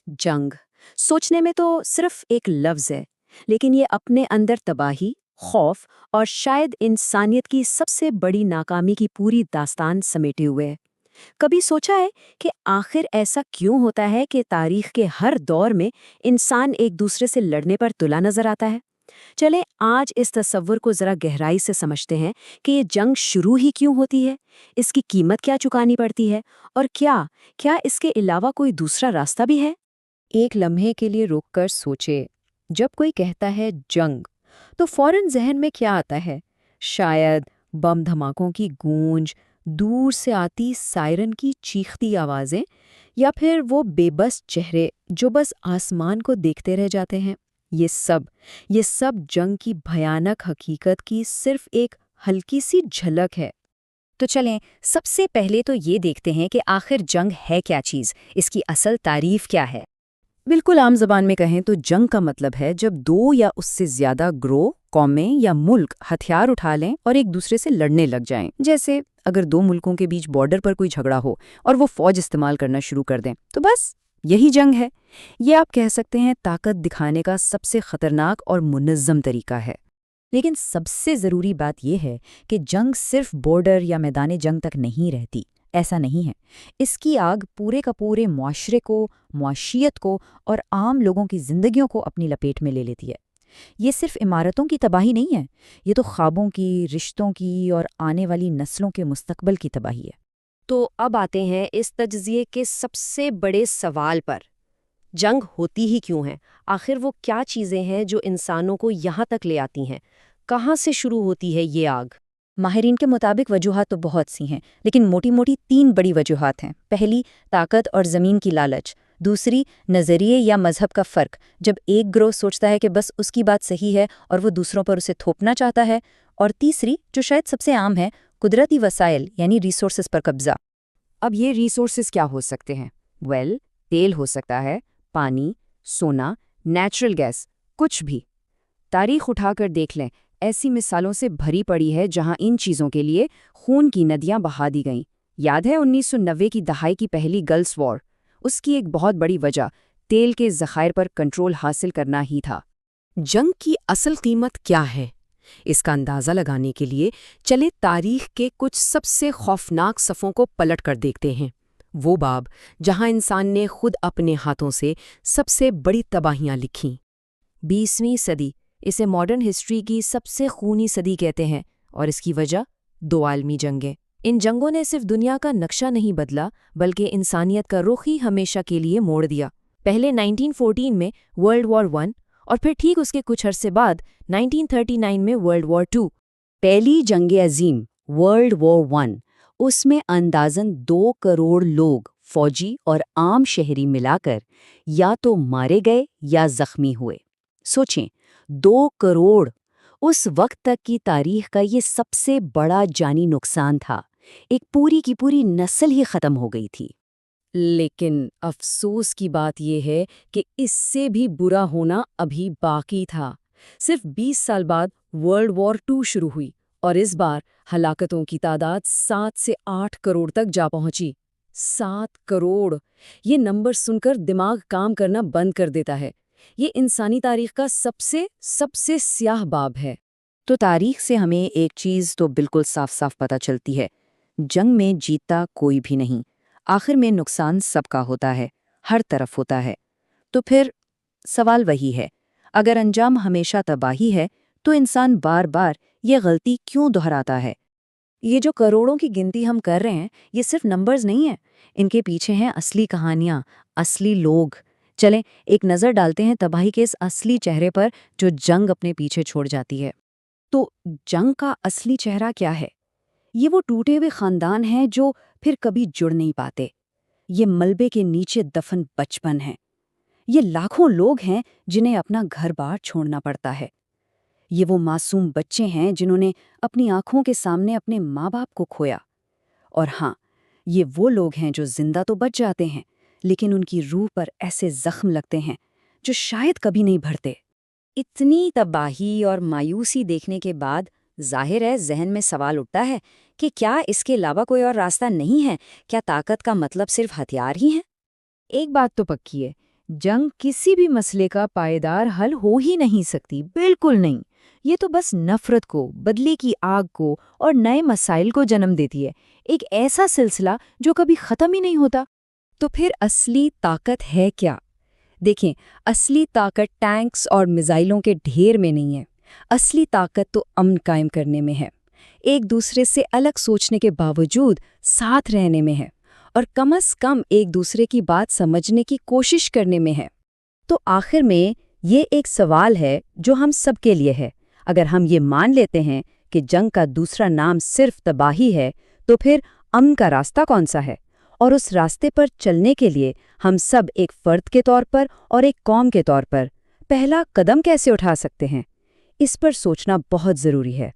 जंग सोचने में तो सिर्फ एक लफ्ज है, लेकिन ये अपने अंदर तबाही, खौफ और शायद इंसानियत की सबसे बड़ी नाकामी की पूरी दास्तान समेटे हुए है। कभी सोचा है कि आखिर ऐसा क्यों होता है कि तारीख के हर दौर में इंसान एक दूसरे से लड़ने पर तुला नजर आता है? चलें आज इस तस्वुर को जरा गहराई से समझते हैं कि ये जंग शुरू ही क्यों होती है, इसकी कीमत क्या चुकानी पड़ती है और क्या क्या इसके अलावा कोई दूसरा रास्ता भी है। एक लम्हे के लिए रुककर सोचे। जब कोई कहता है जंग, तो फौरन जहन में क्या आता है? शायद बम धमाकों की गूंज, दूर से आती सायरन की चीखती आवाजें, या फिर वो बेबस चेहरे जो बस आसमान को देखते रह जाते हैं। ये सब जंग की भयानक हकीकत की सिर्फ एक हल्की सी झलक है। तो चलें सबसे पहले तो ये देखते हैं कि आखिर जंग है क्या चीज़, इसकी असल तारीफ क्या है। बिल्कुल आम जबान में कहें तो जंग का मतलब है जब दो या उससे ज्यादा ग्रोह, कौमें या मुल्क हथियार उठा लें और एक दूसरे से लड़ने लग जाएं। जैसे अगर दो मुल्कों के बीच बॉर्डर पर कोई झगड़ा हो और वो फौज इस्तेमाल करना शुरू कर दें, तो बस यही जंग है। ये आप कह सकते हैं ताकत दिखाने का सबसे खतरनाक और मुनज़्ज़म तरीका है। लेकिन सबसे ज़रूरी बात यह है कि जंग सिर्फ बॉर्डर या मैदान जंग तक नहीं रहती। ऐसा नहीं है। इसकी आग पूरे का पूरे मुआशरे को, मुआशियत को और आम लोगों की जिंदगियों को अपनी लपेट में ले लेती है। ये सिर्फ इमारतों की तबाही नहीं है, ये तो ख्वाबों की, रिश्तों की और आने वाली नस्लों के मुस्तकबल की तबाही है। तो अब आते हैं इस तज्जिए के सबसे बड़े सवाल पर। जंग होती ही क्यों है? आखिर वो क्या चीज़ें हैं जो इंसानों को यहाँ तक ले आती हैं? कहाँ से शुरू होती है ये आग? माहिरीन के मुताबिक वजूहात तो बहुत सी हैं, लेकिन मोटी मोटी 3 बड़ी वजूहात हैं। पहली, ताकत और ज़मीन की लालच। दूसरी, नज़रिए या मजहब का फ़र्क, जब एक ग्रोह सोचता है कि बस उसकी बात सही है और वो दूसरों पर उसे थोपना चाहता है। और तीसरी, जो शायद सबसे आम है, कुदरती वसाइल यानी रिसोर्सेज पर कब्जा। अब ये रिसोर्सेज क्या हो सकते हैं? तेल हो सकता है, पानी, सोना, नेचुरल गैस, कुछ भी। तारीख उठाकर देख लें, ऐसी मिसालों से भरी पड़ी है जहां इन चीज़ों के लिए खून की नदियां बहा दी गईं। याद है 1990 की दहाई की पहली गल्फ वॉर? उसकी एक बहुत बड़ी वजह तेल के ज़खायर पर कंट्रोल हासिल करना ही था। जंग की असल कीमत क्या है? इसका अंदाज़ा लगाने के लिए चले तारीख के कुछ सबसे खौफनाक सफ़ों को पलट कर देखते हैं। वो बाब जहां इंसान ने खुद अपने हाथों से सबसे बड़ी तबाहियां लिखीं। 20वीं सदी, इसे मॉडर्न हिस्ट्री की सबसे खूनी सदी कहते हैं, और इसकी वजह 2 आलमी जंगें। इन जंगों ने सिर्फ दुनिया का नक्शा नहीं बदला, बल्कि इंसानियत का रुख ही हमेशा के लिए मोड़ दिया। पहले 1914 में वर्ल्ड वॉर 1 और फिर ठीक उसके कुछ अरसे बाद 1939 में वर्ल्ड वॉर 2। पहली जंग अजीम वर्ल्ड वॉर 1, उसमें अंदाजन 2 करोड़ लोग, फौजी और आम शहरी मिलाकर, या तो मारे गए या जख्मी हुए। सोचें, 2 करोड़! उस वक्त तक की तारीख का ये सबसे बड़ा जानी नुकसान था। एक पूरी की पूरी नस्ल ही खत्म हो गई थी। लेकिन अफसोस की बात यह है कि इससे भी बुरा होना अभी बाकी था। सिर्फ 20 साल बाद वर्ल्ड वॉर 2 शुरू हुई और इस बार हलाकतों की तादाद 7 से 8 करोड़ तक जा पहुंची। 7 करोड़! ये नंबर सुनकर दिमाग काम करना बंद कर देता है। ये इंसानी तारीख का सबसे स्याह बाब है। तो तारीख से हमें एक चीज़ तो बिल्कुल साफ साफ पता चलती है, जंग में जीता कोई भी नहीं। आखिर में नुकसान सबका होता है, हर तरफ होता है। तो फिर सवाल वही है, अगर अंजाम हमेशा तबाही है, तो इंसान बार बार ये गलती क्यों दोहराता है? ये जो करोड़ों की गिनती हम कर रहे हैं, ये सिर्फ नंबर्स नहीं है, इनके पीछे हैं असली कहानियाँ, असली लोग। चलें एक नज़र डालते हैं तबाही के इस असली चेहरे पर जो जंग अपने पीछे छोड़ जाती है। तो जंग का असली चेहरा क्या है? ये वो टूटे हुए खानदान हैं जो फिर कभी जुड़ नहीं पाते। ये मलबे के नीचे दफन बचपन है। ये लाखों लोग हैं जिन्हें अपना घर-बार छोड़ना पड़ता है। ये वो मासूम बच्चे हैं जिन्होंने अपनी आंखों के सामने अपने माँ-बाप को खोया। और हाँ, ये वो लोग हैं जो जिंदा तो बच जाते हैं, लेकिन उनकी रूह पर ऐसे जख्म लगते हैं जो शायद कभी नहीं भरते। इतनी तबाही और मायूसी देखने के बाद जाहिर है जहन में सवाल उठता है कि क्या इसके अलावा कोई और रास्ता नहीं है? क्या ताकत का मतलब सिर्फ हथियार ही है? एक बात तो पक्की है, जंग किसी भी मसले का पायदार हल हो ही नहीं सकती, बिल्कुल नहीं। ये तो बस नफरत को, बदले की आग को और नए मसाइल को जन्म देती है, एक ऐसा सिलसिला जो कभी ख़त्म ही नहीं होता। तो फिर असली ताकत है क्या? देखें, असली ताकत टैंक्स और मिसाइलों के ढेर में नहीं है। असली ताकत तो अमन कायम करने में है, एक दूसरे से अलग सोचने के बावजूद साथ रहने में है, और कम से कम एक दूसरे की बात समझने की कोशिश करने में है। तो आखिर में ये एक सवाल है जो हम सबके लिए है। अगर हम ये मान लेते हैं कि जंग का दूसरा नाम सिर्फ तबाही है, तो फिर अमन का रास्ता कौन सा है? और उस रास्ते पर चलने के लिए हम सब एक फर्द के तौर पर और एक कौम के तौर पर पहला कदम कैसे उठा सकते हैं? इस पर सोचना बहुत ज़रूरी है।